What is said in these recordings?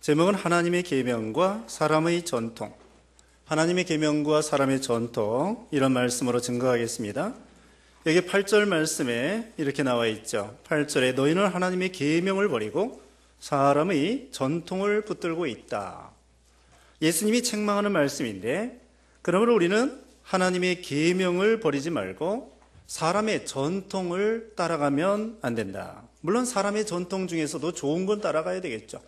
제목은 하나님의 계명과 사람의 전통. 하나님의 계명과 사람의 전통, 이런 말씀으로 증거하겠습니다. 여기 8절 말씀에 이렇게 나와 있죠. 8절에 너희는 하나님의 계명을 버리고 사람의 전통을 붙들고 있다. 예수님이 책망하는 말씀인데, 그러므로 우리는 하나님의 계명을 버리지 말고 사람의 전통을 따라가면 안 된다. 물론 사람의 전통 중에서도 좋은 건 따라가야 되겠죠.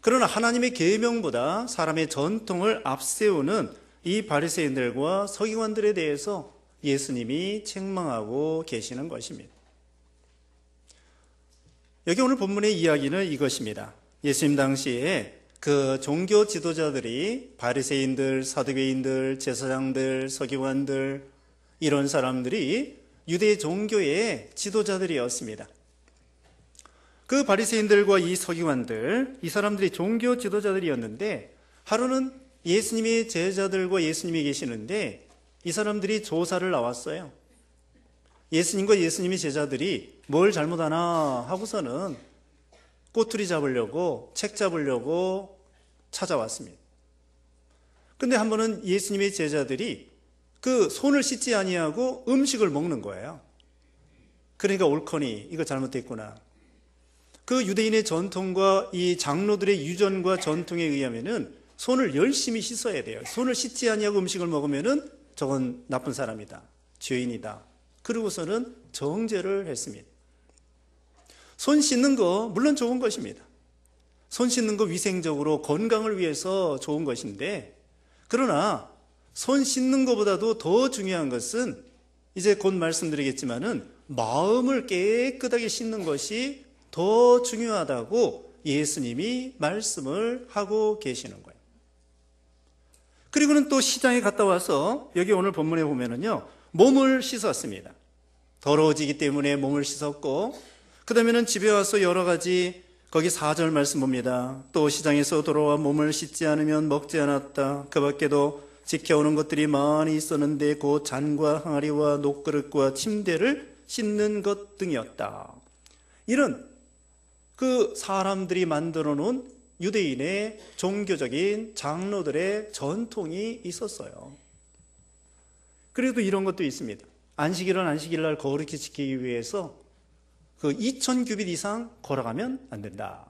그러나 하나님의 계명보다 사람의 전통을 앞세우는 이 바리새인들과 서기관들에 대해서 예수님이 책망하고 계시는 것입니다. 여기 오늘 본문의 이야기는 이것입니다. 예수님 당시에 그 종교 지도자들이 바리새인들, 사두개인들, 제사장들, 서기관들, 이런 사람들이 유대 종교의 지도자들이었습니다. 그 바리새인들과 이 서기관들, 이 사람들이 종교 지도자들이었는데, 하루는 예수님의 제자들과 예수님이 계시는데 이 사람들이 조사를 나왔어요. 예수님과 예수님의 제자들이 뭘 잘못하나 하고서는 꼬투리 잡으려고, 책 잡으려고 찾아왔습니다. 근데 한 번은 예수님의 제자들이 그 손을 씻지 아니하고 음식을 먹는 거예요. 그러니까 옳거니 이거 잘못됐구나. 그 유대인의 전통과 이 장로들의 유전과 전통에 의하면은 손을 열심히 씻어야 돼요. 손을 씻지 아니하고 음식을 먹으면은 저건 나쁜 사람이다, 죄인이다. 그러고서는 정죄를 했습니다. 손 씻는 거 물론 좋은 것입니다. 손 씻는 거 위생적으로 건강을 위해서 좋은 것인데, 그러나 손 씻는 것보다도 더 중요한 것은 이제 곧 말씀드리겠지만은 마음을 깨끗하게 씻는 것이 더 중요하다고 예수님이 말씀을 하고 계시는 거예요. 그리고는 또 시장에 갔다 와서 여기 오늘 본문에 보면은요, 몸을 씻었습니다. 더러워지기 때문에 몸을 씻었고, 그 다음에는 집에 와서 여러 가지, 거기 4절 말씀 봅니다. 또 시장에서 돌아와 몸을 씻지 않으면 먹지 않았다. 그 밖에도 지켜오는 것들이 많이 있었는데 곧 잔과 항아리와 녹그릇과 침대를 씻는 것 등이었다. 이런 그 사람들이 만들어 놓은 유대인의 종교적인 장로들의 전통이 있었어요. 그래도 이런 것도 있습니다. 안식일은 안식일날 거룩히 지키기 위해서 그 2000규빗 이상 걸어가면 안 된다.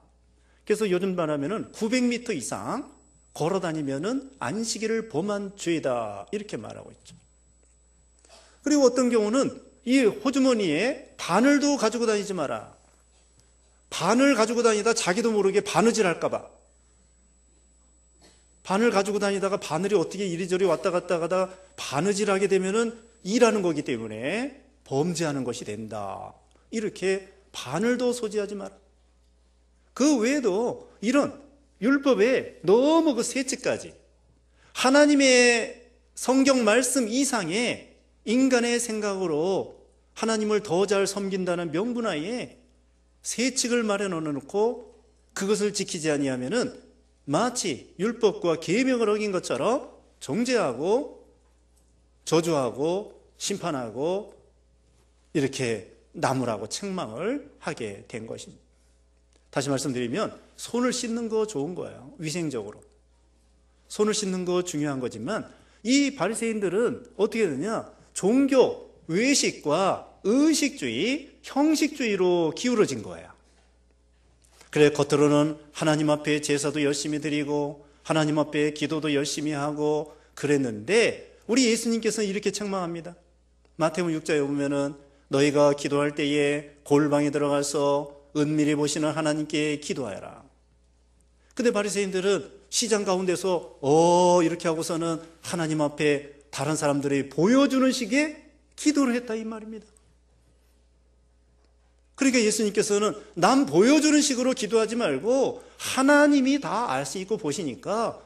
그래서 요즘 말하면은 900m 이상 걸어 다니면은 안식일을 범한 죄다, 이렇게 말하고 있죠. 그리고 어떤 경우는 이 호주머니에 바늘도 가지고 다니지 마라. 바늘 가지고 다니다 자기도 모르게 바느질 할까봐. 바늘 가지고 다니다가 바늘이 어떻게 이리저리 왔다 갔다 가다 바느질하게 되면은 일하는 거기 때문에 범죄하는 것이 된다. 이렇게 바늘도 소지하지 마라. 그 외에도 이런 율법에 너무 그 세치까지 하나님의 성경 말씀 이상의 인간의 생각으로 하나님을 더 잘 섬긴다는 명분하에 세칙을 마련해 놓고 그것을 지키지 아니하면은 마치 율법과 계명을 어긴 것처럼 정죄하고 저주하고 심판하고 이렇게 나무라고 책망을 하게 된 것입니다. 다시 말씀드리면 손을 씻는 거 좋은 거예요. 위생적으로 손을 씻는 거 중요한 거지만 이 바리새인들은 어떻게 되냐, 종교 외식과 의식주의, 형식주의로 기울어진 거예요. 그래 겉으로는 하나님 앞에 제사도 열심히 드리고 하나님 앞에 기도도 열심히 하고 그랬는데, 우리 예수님께서는 이렇게 책망합니다. 마태복음 6장에 보면은 너희가 기도할 때에 골방에 들어가서 은밀히 보시는 하나님께 기도하여라. 근데 바리새인들은 시장 가운데서 이렇게 하고서는 하나님 앞에 다른 사람들이 보여주는 식의 기도를 했다, 이 말입니다. 그러니까 예수님께서는 남 보여주는 식으로 기도하지 말고 하나님이 다 알 수 있고 보시니까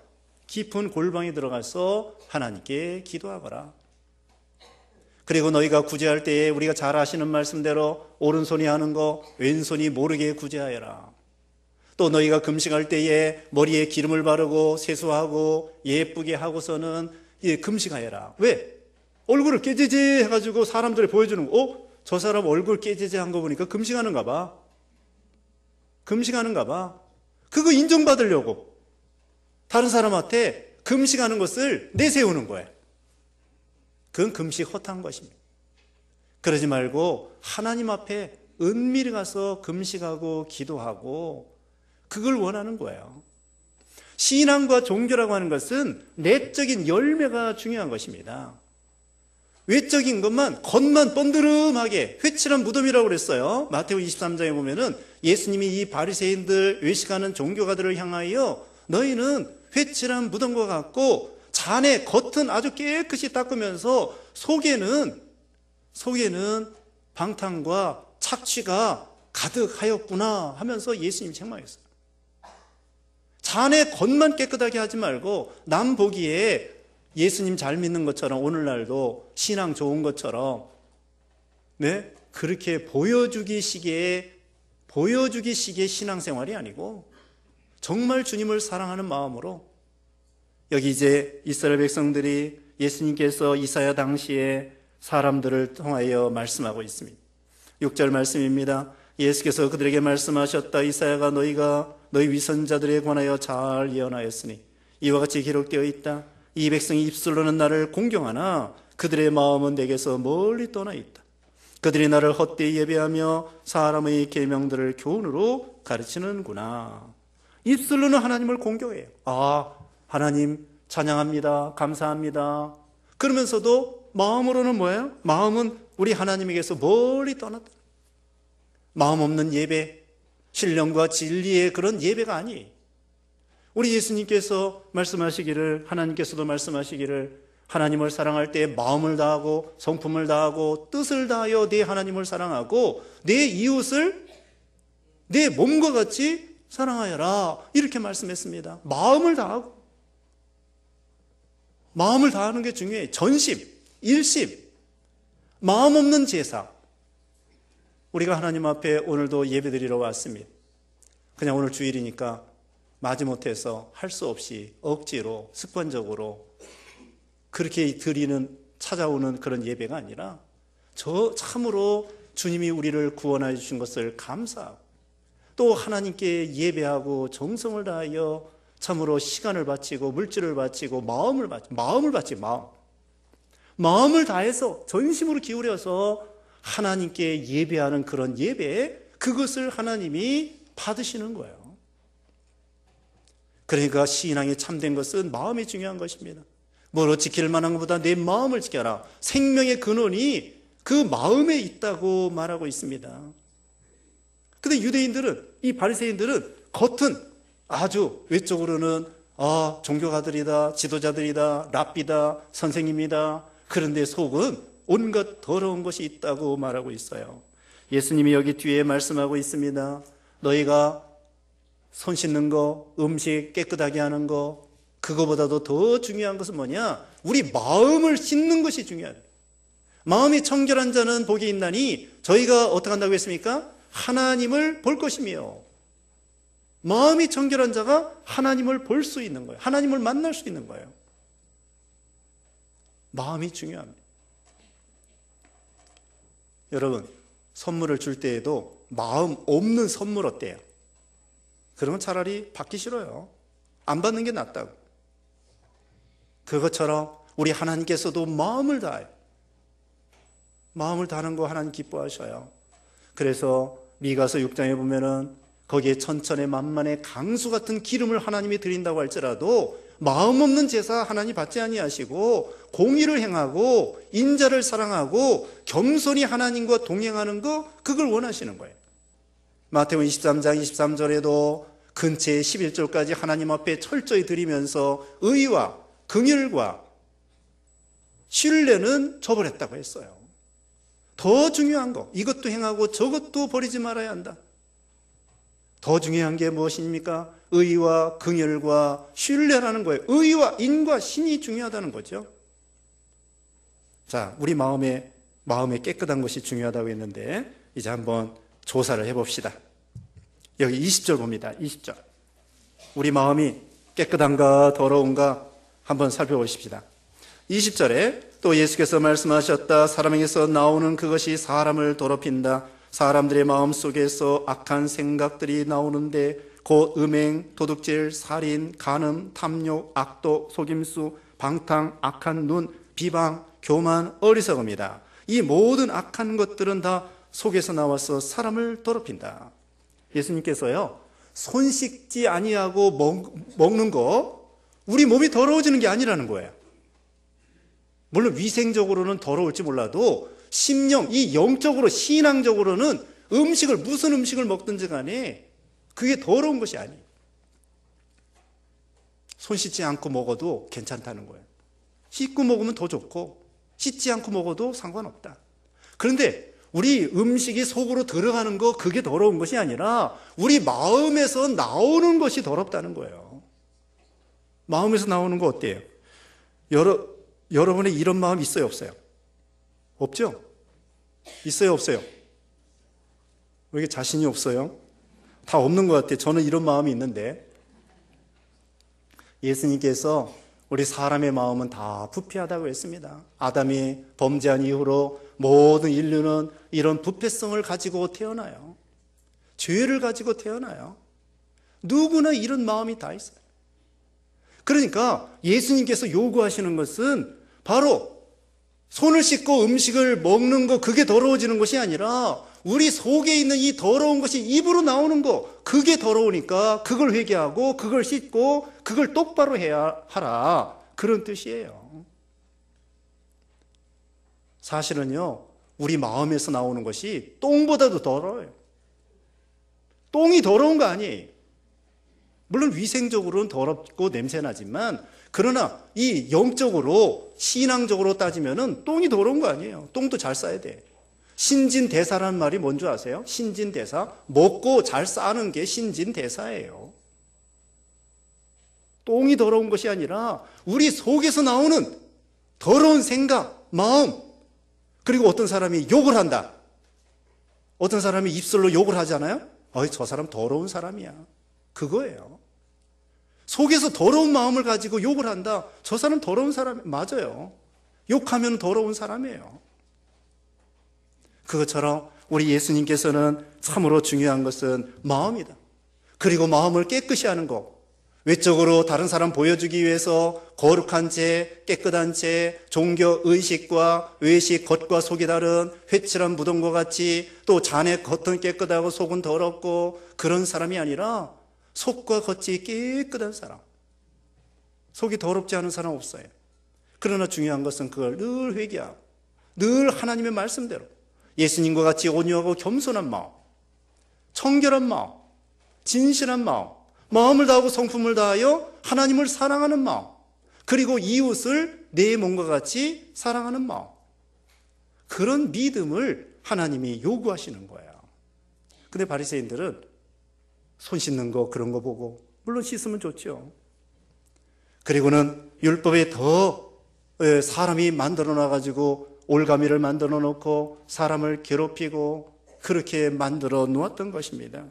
깊은 골방에 들어가서 하나님께 기도하거라. 그리고 너희가 구제할 때에 우리가 잘 아시는 말씀대로 오른손이 하는 거 왼손이 모르게 구제하여라. 또 너희가 금식할 때에 머리에 기름을 바르고 세수하고 예쁘게 하고서는 금식하여라. 왜? 얼굴을 깨지지 해가지고 사람들이 보여주는 거, 저 사람 얼굴 깨지지 한 거 보니까 금식하는가 봐. 금식하는가 봐. 그거 인정받으려고 다른 사람한테 금식하는 것을 내세우는 거예요. 그건 금식 허탄 것입니다. 그러지 말고 하나님 앞에 은밀히 가서 금식하고 기도하고 그걸 원하는 거예요. 신앙과 종교라고 하는 것은 내적인 열매가 중요한 것입니다. 외적인 것만, 겉만 번드름하게 회칠한 무덤이라고 그랬어요. 마태오 23장에 보면은 예수님이 이 바리새인들, 외식하는 종교가들을 향하여 너희는 회칠한 무덤과 같고 잔의 겉은 아주 깨끗이 닦으면서 속에는 방탕과 착취가 가득하였구나 하면서 예수님이 책망했어요. 잔의 겉만 깨끗하게 하지 말고 남 보기에 예수님 잘 믿는 것처럼 오늘날도 신앙 좋은 것처럼 그렇게 보여주기식의 신앙생활이 아니고 정말 주님을 사랑하는 마음으로 여기 이제 이스라엘 백성들이 예수님께서 이사야 당시에 사람들을 통하여 말씀하고 있습니다. 6절 말씀입니다. 예수께서 그들에게 말씀하셨다. 이사야가 너희 위선자들에 관하여 잘 예언하였으니 이와 같이 기록되어 있다. 이 백성이 입술로는 나를 공경하나 그들의 마음은 내게서 멀리 떠나 있다. 그들이 나를 헛되이 예배하며 사람의 계명들을 교훈으로 가르치는구나. 입술로는 하나님을 공경해요. 하나님 찬양합니다. 감사합니다. 그러면서도 마음으로는 뭐예요? 마음은 우리 하나님에게서 멀리 떠났다. 마음 없는 예배, 신령과 진리의 그런 예배가 아니에요. 우리 예수님께서 말씀하시기를, 하나님께서도 말씀하시기를 하나님을 사랑할 때 마음을 다하고 성품을 다하고 뜻을 다하여 내 하나님을 사랑하고 내 이웃을 내 몸과 같이 사랑하여라, 이렇게 말씀했습니다. 마음을 다하는 게 중요해요. 전심, 일심, 마음 없는 제사. 우리가 하나님 앞에 오늘도 예배드리러 왔습니다. 그냥 오늘 주일이니까 마지못해서 할 수 없이 억지로 습관적으로 그렇게 찾아오는 그런 예배가 아니라 참으로 주님이 우리를 구원하여 주신 것을 감사하고 또 하나님께 예배하고 정성을 다하여 참으로 시간을 바치고 물질을 바치고 마음을 다해서 전심으로 기울여서 하나님께 예배하는 그런 예배, 그것을 하나님이 받으시는 거예요. 그러니까 신앙이 참된 것은 마음이 중요한 것입니다. 뭐로 지킬 만한 것보다 내 마음을 지켜라. 생명의 근원이 그 마음에 있다고 말하고 있습니다. 근데 유대인들은, 이 바리새인들은 겉은 아주 외적으로는 종교가들이다, 지도자들이다, 랍비다, 선생님이다. 그런데 속은 온갖 더러운 것이 있다고 말하고 있어요. 예수님이 여기 뒤에 말씀하고 있습니다. 너희가 손 씻는 거, 음식 깨끗하게 하는 거, 그거보다도 더 중요한 것은 뭐냐? 우리 마음을 씻는 것이 중요하다. 마음이 청결한 자는 복이 있나니 저희가 어떻게 한다고 했습니까? 하나님을 볼 것이며, 마음이 청결한 자가 하나님을 볼 수 있는 거예요. 하나님을 만날 수 있는 거예요. 마음이 중요합니다. 여러분, 선물을 줄 때에도 마음 없는 선물 어때요? 그러면 차라리 받기 싫어요. 안 받는 게 낫다고. 그것처럼 우리 하나님께서도 마음을 다해요. 마음을 다하는 거 하나님 기뻐하셔요. 그래서 미가서 6장에 보면은 거기에 천천의 만만의 강수 같은 기름을 하나님이 드린다고 할지라도 마음 없는 제사 하나님 받지 아니하시고 공의를 행하고 인자를 사랑하고 겸손히 하나님과 동행하는 거, 그걸 원하시는 거예요. 마태복음 23장 23절에도 근처에 11절까지 하나님 앞에 철저히 드리면서 의와 긍휼과 신뢰는 저버렸다고 했어요. 더 중요한 거, 이것도 행하고 저것도 버리지 말아야 한다. 더 중요한 게 무엇입니까? 의와 긍휼과 신뢰라는 거예요. 의와 인과 신이 중요하다는 거죠. 자, 우리 마음에 깨끗한 것이 중요하다고 했는데 이제 한번 조사를 해봅시다. 여기 20절 봅니다. 20절. 우리 마음이 깨끗한가 더러운가 한번 살펴보십시다. 20절에 또 예수께서 말씀하셨다. 사람에게서 나오는 그것이 사람을 더럽힌다. 사람들의 마음 속에서 악한 생각들이 나오는데 곧 음행, 도둑질, 살인, 간음, 탐욕, 악독, 속임수, 방탕, 악한 눈, 비방, 교만, 어리석음이다. 이 모든 악한 것들은 다 속에서 나와서 사람을 더럽힌다. 예수님께서요, 손 씻지 아니하고 먹는 거, 우리 몸이 더러워지는 게 아니라는 거예요. 물론 위생적으로는 더러울지 몰라도 심령, 이 영적으로, 신앙적으로는 무슨 음식을 먹든지 간에 그게 더러운 것이 아니에요. 손 씻지 않고 먹어도 괜찮다는 거예요. 씻고 먹으면 더 좋고 씻지 않고 먹어도 상관없다. 그런데 우리 음식이 속으로 들어가는 거, 그게 더러운 것이 아니라 우리 마음에서 나오는 것이 더럽다는 거예요. 마음에서 나오는 거 어때요? 여러분의 이런 마음 있어요, 없어요? 없죠? 있어요, 없어요? 왜 이렇게 자신이 없어요? 다 없는 것 같아요. 저는 이런 마음이 있는데, 예수님께서 우리 사람의 마음은 다 부패하다고 했습니다. 아담이 범죄한 이후로 모든 인류는 이런 부패성을 가지고 태어나요. 죄를 가지고 태어나요. 누구나 이런 마음이 다 있어요. 그러니까 예수님께서 요구하시는 것은 바로 손을 씻고 음식을 먹는 거, 그게 더러워지는 것이 아니라 우리 속에 있는 이 더러운 것이 입으로 나오는 거, 그게 더러우니까 그걸 회개하고 그걸 씻고 그걸 똑바로 해야 하라, 그런 뜻이에요. 사실은요, 우리 마음에서 나오는 것이 똥보다도 더러워요. 똥이 더러운 거 아니에요. 물론 위생적으로는 더럽고 냄새나지만, 그러나 이 영적으로, 신앙적으로 따지면은 똥이 더러운 거 아니에요. 똥도 잘 싸야 돼. 신진대사라는 말이 뭔지 아세요? 신진대사. 먹고 잘 싸는 게 신진대사예요. 똥이 더러운 것이 아니라 우리 속에서 나오는 더러운 생각, 마음. 그리고 어떤 사람이 욕을 한다. 어떤 사람이 입술로 욕을 하잖아요. 저 사람 더러운 사람이야. 그거예요. 속에서 더러운 마음을 가지고 욕을 한다. 저 사람 더러운 사람, 맞아요. 욕하면 더러운 사람이에요. 그것처럼 우리 예수님께서는 참으로 중요한 것은 마음이다. 그리고 마음을 깨끗이 하는 것. 외적으로 다른 사람 보여주기 위해서 거룩한 채, 깨끗한 채, 종교 의식과 외식, 겉과 속이 다른 회칠한 무덤과 같이, 또 잔의 겉은 깨끗하고 속은 더럽고 그런 사람이 아니라 속과 겉이 깨끗한 사람. 속이 더럽지 않은 사람 없어요. 그러나 중요한 것은 그걸 늘 회개하고 늘 하나님의 말씀대로 예수님과 같이 온유하고 겸손한 마음, 청결한 마음, 진실한 마음, 마음을 다하고 성품을 다하여 하나님을 사랑하는 마음, 그리고 이웃을 내 몸과 같이 사랑하는 마음, 그런 믿음을 하나님이 요구하시는 거예요. 근데 바리새인들은 손 씻는 거, 그런 거 보고, 물론 씻으면 좋죠. 그리고는 율법에 더 사람이 만들어 놔가지고 올가미를 만들어 놓고 사람을 괴롭히고 그렇게 만들어 놓았던 것입니다.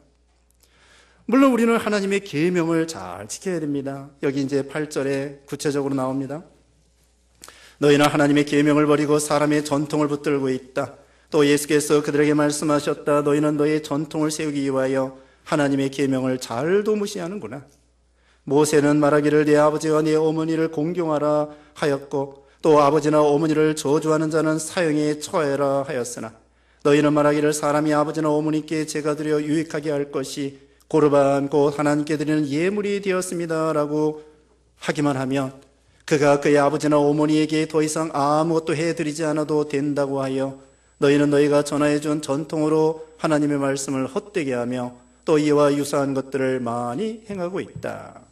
물론 우리는 하나님의 계명을 잘 지켜야 됩니다. 여기 이제 8절에 구체적으로 나옵니다. 너희는 하나님의 계명을 버리고 사람의 전통을 붙들고 있다. 또 예수께서 그들에게 말씀하셨다. 너희는 너희의 전통을 세우기 위하여 하나님의 계명을 잘도 무시하는구나. 모세는 말하기를 네 아버지와 네 어머니를 공경하라 하였고, 또 아버지나 어머니를 저주하는 자는 사형에 처해라 하였으나, 너희는 말하기를 사람이 아버지나 어머니께 제가 드려 유익하게 할 것이 고르반 곧 하나님께 드리는 예물이 되었습니다 라고 하기만 하면 그가 그의 아버지나 어머니에게 더 이상 아무것도 해드리지 않아도 된다고 하여 너희는 너희가 전하여준 전통으로 하나님의 말씀을 헛되게 하며 또 이와 유사한 것들을 많이 행하고 있다.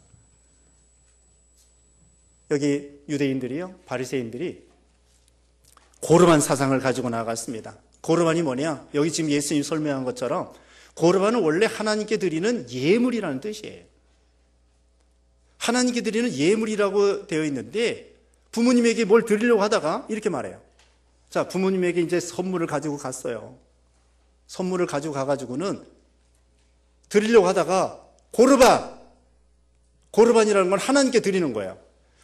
여기 유대인들이요, 바리새인들이 고르반 사상을 가지고 나갔습니다. 고르반이 뭐냐? 여기 지금 예수님이 설명한 것처럼 고르반은 원래 하나님께 드리는 예물이라는 뜻이에요. 하나님께 드리는 예물이라고 되어 있는데, 부모님에게 뭘 드리려고 하다가 이렇게 말해요. 자, 부모님에게 이제 선물을 가지고 갔어요. 선물을 가지고 가가지고는 드리려고 하다가 고르반이라는 건 하나님께 드리는 거예요.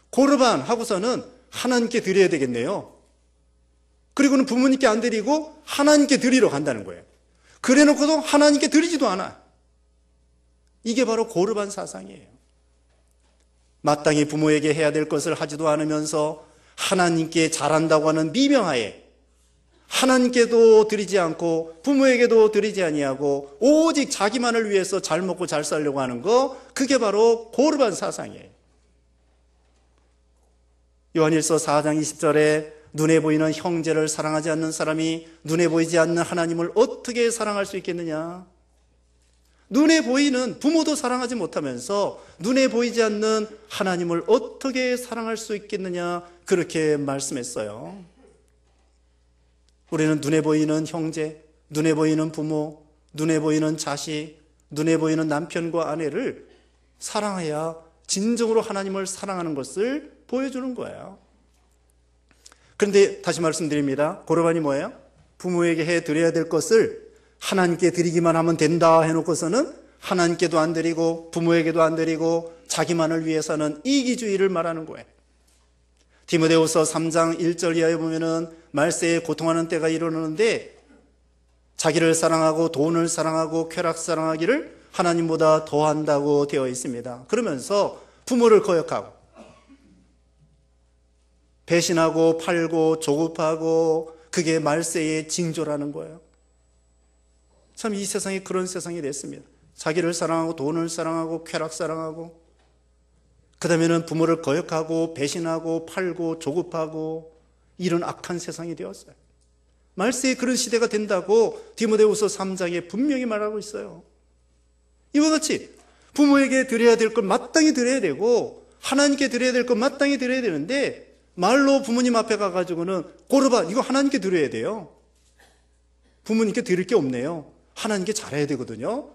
고르반 하고서는 하나님께 드려야 되겠네요. 그리고는 부모님께 안 드리고 하나님께 드리러 간다는 거예요. 그래 놓고도 하나님께 드리지도 않아. 이게 바로 고르반 사상이에요. 마땅히 부모에게 해야 될 것을 하지도 않으면서 하나님께 잘한다고 하는 미명하에 하나님께도 드리지 않고 부모에게도 드리지 아니하고 오직 자기만을 위해서 잘 먹고 잘 살려고 하는 거, 그게 바로 고르반 사상이에요. 요한일서 4장 20절에 눈에 보이는 형제를 사랑하지 않는 사람이 눈에 보이지 않는 하나님을 어떻게 사랑할 수 있겠느냐? 눈에 보이는 부모도 사랑하지 못하면서 눈에 보이지 않는 하나님을 어떻게 사랑할 수 있겠느냐? 그렇게 말씀했어요. 우리는 눈에 보이는 형제, 눈에 보이는 부모, 눈에 보이는 자식, 눈에 보이는 남편과 아내를 사랑해야 진정으로 하나님을 사랑하는 것을 보여주는 거예요. 그런데 다시 말씀드립니다. 고르반이 뭐예요? 부모에게 해드려야 될 것을 하나님께 드리기만 하면 된다 해놓고서는 하나님께도 안 드리고 부모에게도 안 드리고 자기만을 위해서는 이기주의를 말하는 거예요. 디모데후서 3장 1절 이하에 보면은 말세에 고통하는 때가 이르는데 자기를 사랑하고 돈을 사랑하고 쾌락 사랑하기를 하나님보다 더한다고 되어 있습니다. 그러면서 부모를 거역하고 배신하고 팔고 조급하고, 그게 말세의 징조라는 거예요. 참 이 세상이 그런 세상이 됐습니다. 자기를 사랑하고 돈을 사랑하고 쾌락 사랑하고, 그 다음에는 부모를 거역하고 배신하고 팔고 조급하고, 이런 악한 세상이 되었어요. 말세에 그런 시대가 된다고 디모데후서 3장에 분명히 말하고 있어요. 이와 같이 부모에게 드려야 될 걸 마땅히 드려야 되고 하나님께 드려야 될 걸 마땅히 드려야 되는데, 말로 부모님 앞에 가가지고는 고르반 이거 하나님께 드려야 돼요. 부모님께 드릴 게 없네요. 하나님께 잘해야 되거든요.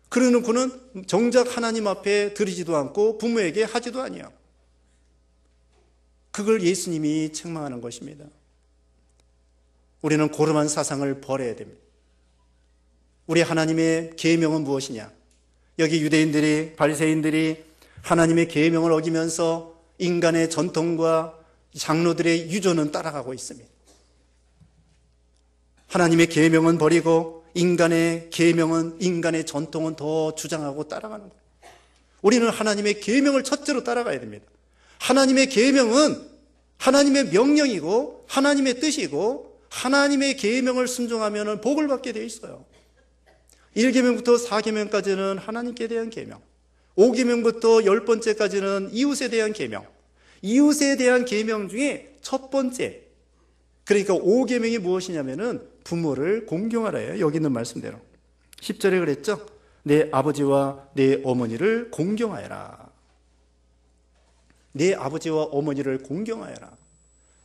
그러놓고는 정작 하나님 앞에 드리지도 않고 부모에게 하지도 아니에요. 그걸 예수님이 책망하는 것입니다. 우리는 고르반 사상을 버려야 됩니다. 우리 하나님의 계명은 무엇이냐? 여기 유대인들이, 바리새인들이 하나님의 계명을 어기면서 인간의 전통과 장로들의 유전은 따라가고 있습니다. 하나님의 계명은 버리고 인간의 계명은, 인간의 전통은 더 주장하고 따라가는 거예요. 우리는 하나님의 계명을 첫째로 따라가야 됩니다. 하나님의 계명은 하나님의 명령이고 하나님의 뜻이고, 하나님의 계명을 순종하면 복을 받게 되어 있어요. 1계명부터 4계명까지는 하나님께 대한 계명, 5계명부터 10번째까지는 이웃에 대한 계명, 이웃에 대한 계명 중에 첫 번째, 그러니까 5계명이 무엇이냐면은 부모를 공경하라예요. 여기 있는 말씀대로 10절에 그랬죠. 내 아버지와 내 어머니를 공경하여라. 내 아버지와 어머니를 공경하여라.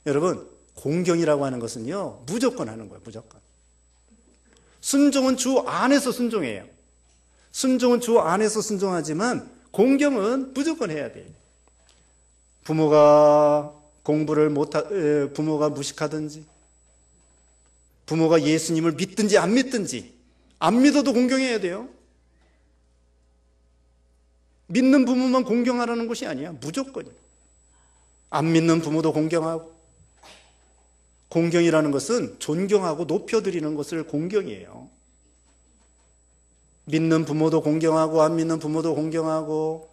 여러분, 공경이라고 하는 것은요, 무조건 하는 거예요. 무조건. 순종은 주 안에서 순종해요. 순종은 주 안에서 순종하지만 공경은 무조건 해야 돼요. 부모가 부모가 무식하든지, 부모가 예수님을 믿든지 안 믿든지, 안 믿어도 공경해야 돼요. 믿는 부모만 공경하라는 것이 아니야. 무조건이에요. 안 믿는 부모도 공경하고, 공경이라는 것은 존경하고 높여드리는 것을 공경이에요. 믿는 부모도 공경하고 안 믿는 부모도 공경하고,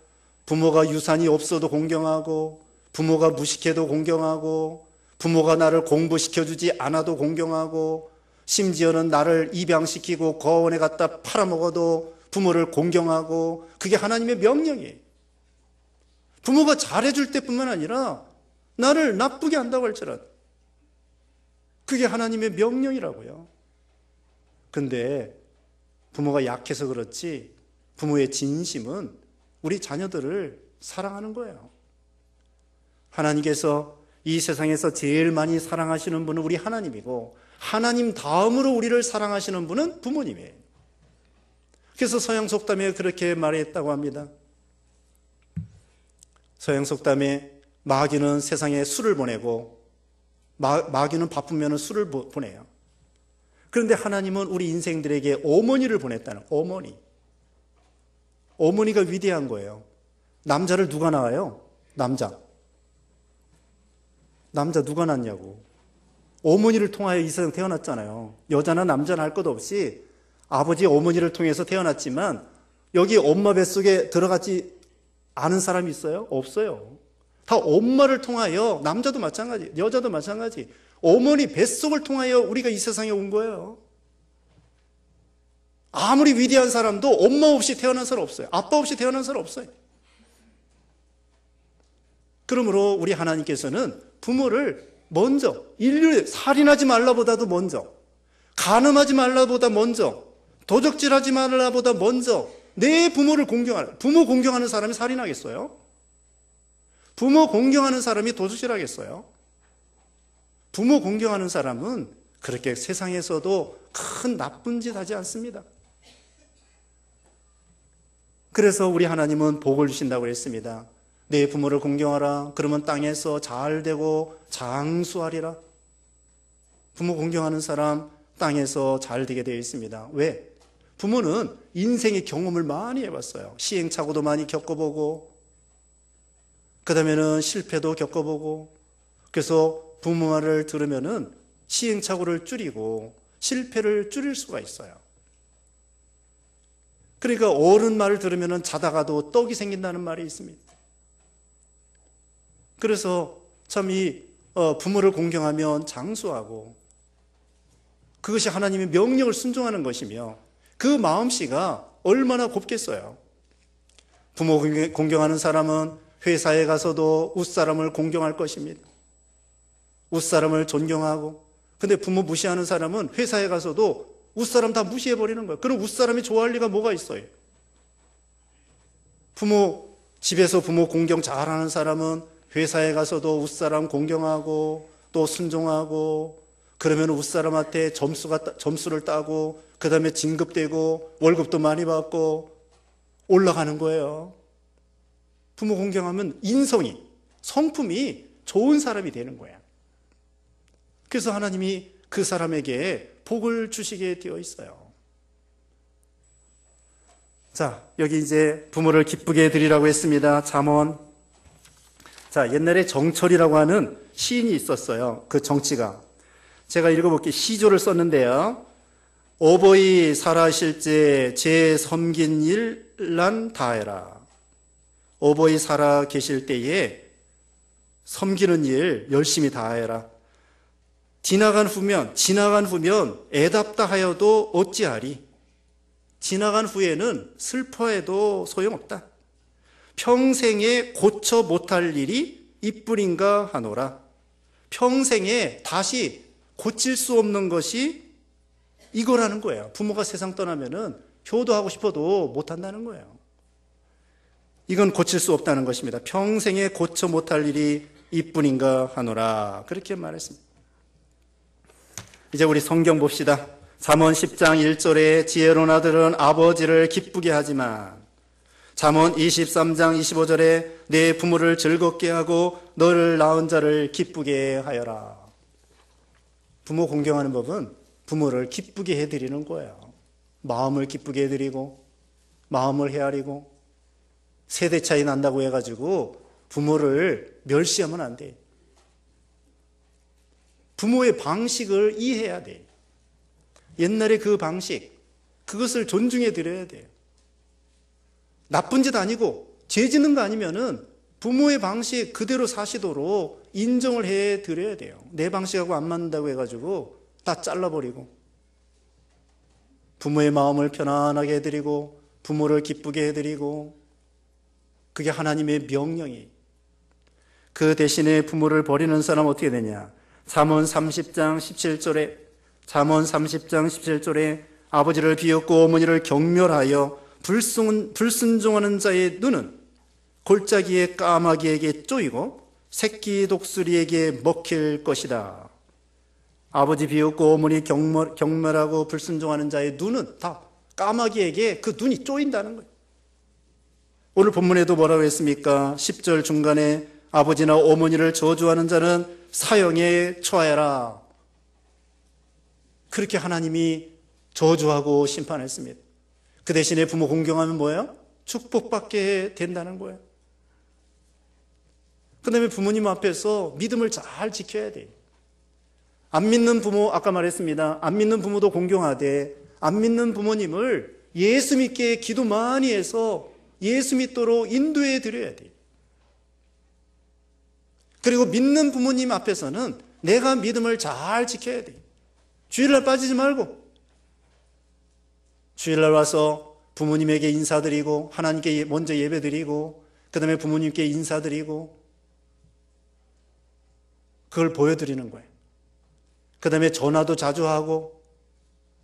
부모가 유산이 없어도 공경하고, 부모가 무식해도 공경하고, 부모가 나를 공부시켜주지 않아도 공경하고, 심지어는 나를 입양시키고 거원에 갖다 팔아먹어도 부모를 공경하고, 그게 하나님의 명령이에요. 부모가 잘해줄 때뿐만 아니라 나를 나쁘게 한다고 할지라도 그게 하나님의 명령이라고요. 근데 부모가 약해서 그렇지, 부모의 진심은 우리 자녀들을 사랑하는 거예요. 하나님께서 이 세상에서 제일 많이 사랑하시는 분은 우리 하나님이고, 하나님 다음으로 우리를 사랑하시는 분은 부모님이에요. 그래서 서양 속담에 그렇게 말했다고 합니다. 서양 속담에 마귀는 세상에 술을 보내고, 마귀는 바쁘면 술을 보내요. 그런데 하나님은 우리 인생들에게 어머니를 보냈다는, 어머니. 어머니가 위대한 거예요. 남자를 누가 낳아요? 남자 누가 낳냐고. 어머니를 통하여 이 세상 태어났잖아요. 여자나 남자나 할 것 없이 아버지 어머니를 통해서 태어났지만 여기 엄마 뱃속에 들어갔지 않은 사람이 있어요? 없어요. 다 엄마를 통하여, 남자도 마찬가지, 여자도 마찬가지, 어머니 뱃속을 통하여 우리가 이 세상에 온 거예요. 아무리 위대한 사람도 엄마 없이 태어난 사람 없어요. 아빠 없이 태어난 사람 없어요. 그러므로 우리 하나님께서는 부모를 먼저, 인류에 살인하지 말라보다도 먼저, 간음하지 말라보다 먼저, 도적질하지 말라보다 먼저 내 부모를 공경하라. 부모 공경하는 사람이 살인하겠어요? 부모 공경하는 사람이 도둑질하겠어요? 부모 공경하는 사람은 그렇게 세상에서도 큰 나쁜 짓 하지 않습니다. 그래서 우리 하나님은 복을 주신다고 했습니다. 내 부모를 공경하라. 그러면 땅에서 잘 되고 장수하리라. 부모 공경하는 사람 땅에서 잘 되게 되어 있습니다. 왜? 부모는 인생의 경험을 많이 해봤어요. 시행착오도 많이 겪어보고, 그 다음에는 실패도 겪어보고, 그래서 부모 말을 들으면은 시행착오를 줄이고 실패를 줄일 수가 있어요. 그러니까 어른 말을 들으면은 자다가도 떡이 생긴다는 말이 있습니다. 그래서 참 이 부모를 공경하면 장수하고, 그것이 하나님의 명령을 순종하는 것이며 그 마음씨가 얼마나 곱겠어요. 부모 공경하는 사람은 회사에 가서도 웃사람을 공경할 것입니다. 웃사람을 존경하고, 근데 부모 무시하는 사람은 회사에 가서도 웃사람 다 무시해버리는 거예요. 그럼 웃사람이 좋아할 리가 뭐가 있어요? 집에서 부모 공경 잘하는 사람은 회사에 가서도 웃사람 공경하고 또 순종하고, 그러면 웃사람한테 점수를 따고 그 다음에 진급되고 월급도 많이 받고 올라가는 거예요. 부모 공경하면 인성이, 성품이 좋은 사람이 되는 거야. 그래서 하나님이 그 사람에게 복을 주시게 되어 있어요. 자, 여기 이제 부모를 기쁘게 해드리라고 했습니다. 잠언. 자, 옛날에 정철이라고 하는 시인이 있었어요. 그 정치가. 제가 읽어볼게요. 시조를 썼는데요. 어버이 살아실제 제 섬긴 일난 다해라. 어버이 살아 계실 때에 섬기는 일 열심히 다해라. 지나간 후면 애답다 하여도 어찌하리. 지나간 후에는 슬퍼해도 소용없다. 평생에 고쳐 못할 일이 이뿐인가 하노라. 평생에 다시 고칠 수 없는 것이 이거라는 거예요. 부모가 세상 떠나면은 효도하고 싶어도 못한다는 거예요. 이건 고칠 수 없다는 것입니다. 평생에 고쳐 못할 일이 이뿐인가 하노라. 그렇게 말했습니다. 이제 우리 성경 봅시다. 잠언 10장 1절에 지혜로운 아들은 아버지를 기쁘게 하지만, 잠언 23장 25절에 내 부모를 즐겁게 하고 너를 낳은 자를 기쁘게 하여라. 부모 공경하는 법은 부모를 기쁘게 해드리는 거예요. 마음을 기쁘게 해드리고 마음을 헤아리고, 세대 차이 난다고 해가지고 부모를 멸시하면 안 돼. 부모의 방식을 이해해야 돼. 옛날에 그 방식, 그것을 존중해 드려야 돼요. 나쁜 짓 아니고 죄 짓는 거 아니면은 부모의 방식 그대로 사시도록 인정을 해 드려야 돼요. 내 방식하고 안 맞는다고 해가지고 다 잘라버리고, 부모의 마음을 편안하게 해드리고 부모를 기쁘게 해드리고, 그게 하나님의 명령이에요. 그 대신에 부모를 버리는 사람은 어떻게 되냐? 잠언 30장 17절에 아버지를 비웃고 어머니를 경멸하여 불순종하는 자의 눈은 골짜기의 까마귀에게 쪼이고 새끼 독수리에게 먹힐 것이다. 아버지 비웃고 어머니 경멸하고 불순종하는 자의 눈은 다 까마귀에게 그 눈이 쪼인다는 거예요. 오늘 본문에도 뭐라고 했습니까? 10절 중간에 아버지나 어머니를 저주하는 자는 사형에 처하여라. 그렇게 하나님이 저주하고 심판했습니다. 그 대신에 부모 공경하면 뭐예요? 축복받게 된다는 거예요. 그 다음에 부모님 앞에서 믿음을 잘 지켜야 돼요. 안 믿는 부모, 아까 말했습니다. 안 믿는 부모도 공경하되 안 믿는 부모님을 예수 믿게 기도 많이 해서 예수 믿도록 인도해 드려야 돼요. 그리고 믿는 부모님 앞에서는 내가 믿음을 잘 지켜야 돼요. 주일날 빠지지 말고 주일날 와서 부모님에게 인사드리고 하나님께 먼저 예배드리고 그 다음에 부모님께 인사드리고 그걸 보여드리는 거예요. 그 다음에 전화도 자주 하고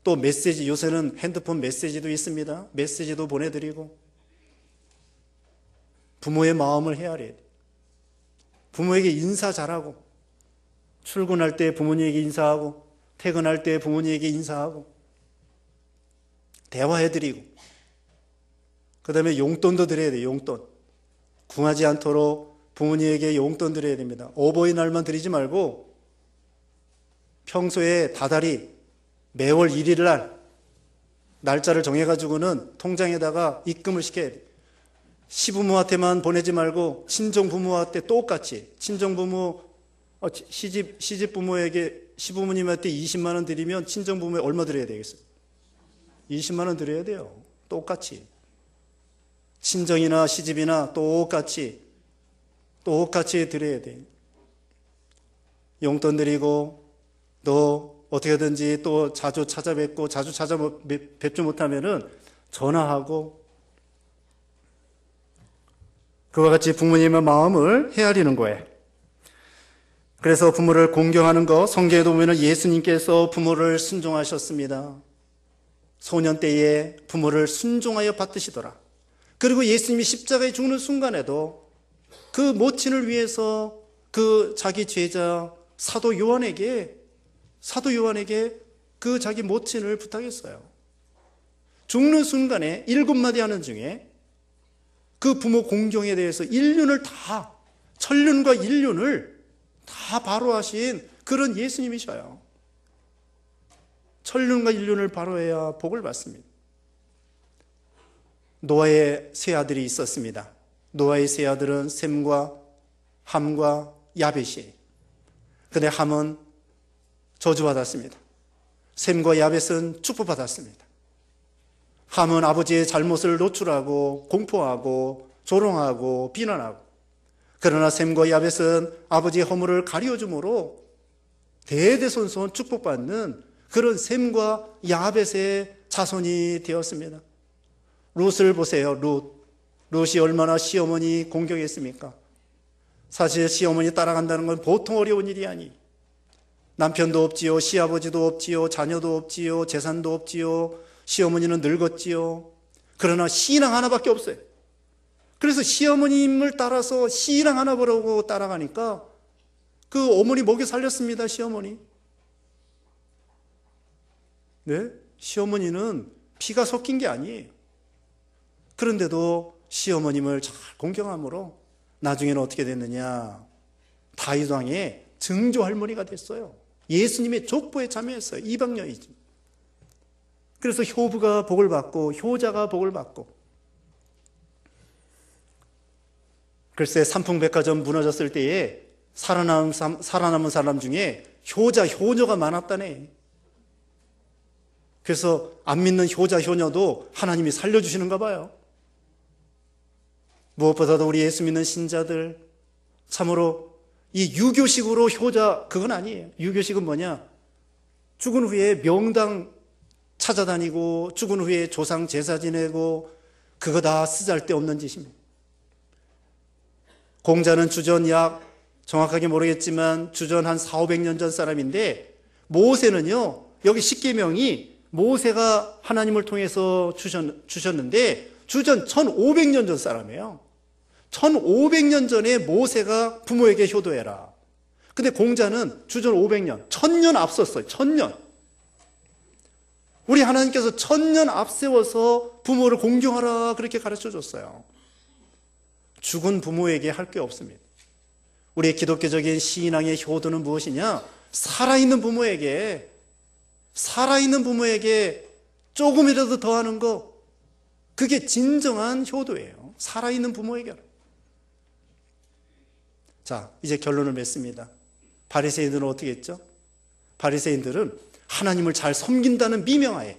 또 메시지, 요새는 핸드폰 메시지도 있습니다. 메시지도 보내드리고 부모의 마음을 헤아려야 돼요. 부모에게 인사 잘하고 출근할 때 부모님에게 인사하고 퇴근할 때 부모님에게 인사하고 대화해드리고 그 다음에 용돈도 드려야 돼요. 용돈. 궁하지 않도록 부모님에게 용돈 드려야 됩니다. 어버이날만 드리지 말고 평소에 다달이 매월 1일 날 날짜를 정해가지고는 통장에다가 입금을 시켜야 돼요. 시부모한테만 보내지 말고 친정부모한테 똑같이 친정부모 시집부모에게 시부모님한테 20만 원 드리면 친정부모에 얼마 드려야 되겠어요? 20만 원 드려야 돼요. 똑같이. 친정이나 시집이나 똑같이 드려야 돼요. 용돈 드리고 또 어떻게든지 또 자주 찾아뵙고 자주 찾아뵙지 못하면은 전화하고 그와 같이 부모님의 마음을 헤아리는 거예요. 그래서 부모를 공경하는 것, 성경에도 보면 예수님께서 부모를 순종하셨습니다. 소년 때에 부모를 순종하여 받드시더라. 그리고 예수님이 십자가에 죽는 순간에도 그 모친을 위해서 그 자기 제자 사도 요한에게 그 자기 모친을 부탁했어요. 죽는 순간에 7마디 하는 중에 그 부모 공경에 대해서 천륜과 일륜을 다 바로 하신 그런 예수님이셔요. 천륜과 일륜을 바로 해야 복을 받습니다. 노아의 세 아들이 있었습니다. 노아의 세 아들은 셈과 함과 야벳이에요. 근데 함은 저주받았습니다. 셈과 야벳은 축복받았습니다. 함은 아버지의 잘못을 노출하고 공포하고 조롱하고 비난하고, 그러나 셈과 야벳은 아버지의 허물을 가려줌으로 대대손손 축복받는 그런 셈과 야벳의 자손이 되었습니다. 룻을 보세요. 룻이 얼마나 시어머니 공경했습니까? 사실 시어머니 따라간다는 건 보통 어려운 일이 아니에요. 남편도 없지요, 시아버지도 없지요, 자녀도 없지요, 재산도 없지요, 시어머니는 늙었지요. 그러나 신앙 하나밖에 없어요. 그래서 시어머님을 따라서 신앙 하나 보라고 따라가니까 그 어머니 먹여 살렸습니다. 시어머니. 네? 시어머니는 피가 섞인 게 아니에요. 그런데도 시어머님을 잘 공경함으로 나중에는 어떻게 됐느냐, 다윗 왕의 증조 할머니가 됐어요. 예수님의 족보에 참여했어요. 이방 여인이지. 그래서 효부가 복을 받고 효자가 복을 받고, 글쎄 삼풍백화점 무너졌을 때에 살아남은 사람 중에 효자, 효녀가 많았다네. 그래서 안 믿는 효자, 효녀도 하나님이 살려주시는가 봐요. 무엇보다도 우리 예수 믿는 신자들, 참으로 이 유교식으로 효자, 그건 아니에요. 유교식은 뭐냐? 죽은 후에 명당 찾아다니고 죽은 후에 조상 제사 지내고 그거 다 쓰잘데없는 짓입니다. 공자는 주전 약 정확하게 모르겠지만 주전 한 400~500년 전 사람인데, 모세는요, 여기 십계명이 모세가 하나님을 통해서 주셨는데 주전 1500년 전 사람이에요. 1500년 전에 모세가 부모에게 효도해라. 근데 공자는 주전 500년, 1000년 앞섰어요. 1000년. 우리 하나님께서 1000년 앞세워서 부모를 공경하라 그렇게 가르쳐줬어요. 죽은 부모에게 할 게 없습니다. 우리의 기독교적인 신앙의 효도는 무엇이냐? 살아있는 부모에게 조금이라도 더 하는 거, 그게 진정한 효도예요. 살아있는 부모에게. 자, 이제 결론을 맺습니다. 바리새인들은 어떻게 했죠? 바리새인들은 하나님을 잘 섬긴다는 미명하에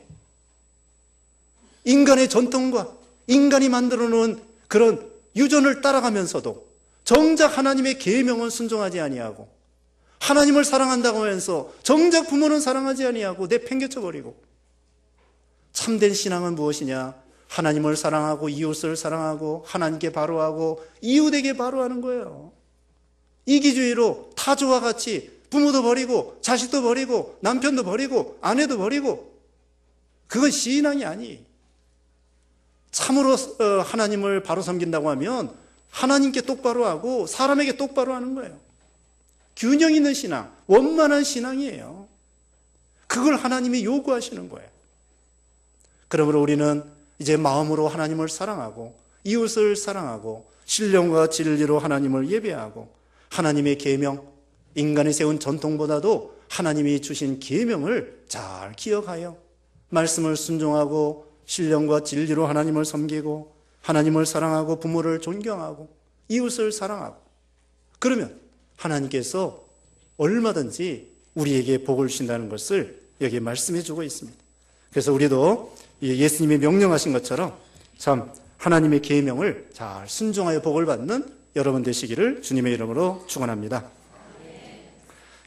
인간의 전통과 인간이 만들어 놓은 그런 유전을 따라가면서도 정작 하나님의 계명은 순종하지 아니하고 하나님을 사랑한다고 하면서 정작 부모는 사랑하지 아니하고 내팽개쳐 버리고, 참된 신앙은 무엇이냐? 하나님을 사랑하고 이웃을 사랑하고 하나님께 바로하고 이웃에게 바로하는 거예요. 이기주의로 타조와 같이 부모도 버리고 자식도 버리고 남편도 버리고 아내도 버리고, 그건 신앙이 아니에요. 참으로 하나님을 바로 섬긴다고 하면 하나님께 똑바로 하고 사람에게 똑바로 하는 거예요. 균형 있는 신앙, 원만한 신앙이에요. 그걸 하나님이 요구하시는 거예요. 그러므로 우리는 이제 마음으로 하나님을 사랑하고 이웃을 사랑하고 신령과 진리로 하나님을 예배하고 하나님의 계명, 인간이 세운 전통보다도 하나님이 주신 계명을 잘 기억하여 말씀을 순종하고 신령과 진리로 하나님을 섬기고 하나님을 사랑하고 부모를 존경하고 이웃을 사랑하고, 그러면 하나님께서 얼마든지 우리에게 복을 주신다는 것을 여기에 말씀해 주고 있습니다. 그래서 우리도 예수님이 명령하신 것처럼 참 하나님의 계명을 잘 순종하여 복을 받는 여러분 되시기를 주님의 이름으로 축원합니다.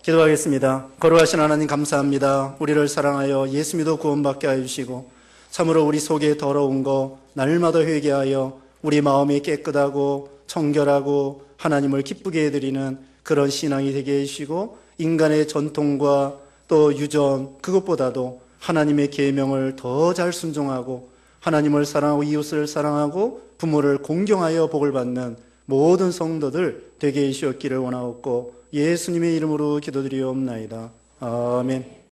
기도하겠습니다. 거룩하신 하나님 감사합니다. 우리를 사랑하여 예수 믿어 구원받게 하여 주시고 참으로 우리 속에 더러운 거 날마다 회개하여 우리 마음이 깨끗하고 청결하고 하나님을 기쁘게 해드리는 그런 신앙이 되게 해주시고, 인간의 전통과 또 유전 그것보다도 하나님의 계명을 더 잘 순종하고 하나님을 사랑하고 이웃을 사랑하고 부모를 공경하여 복을 받는 모든 성도들 되게 해주셨기를 원하옵고 예수님의 이름으로 기도드리옵나이다. 아멘.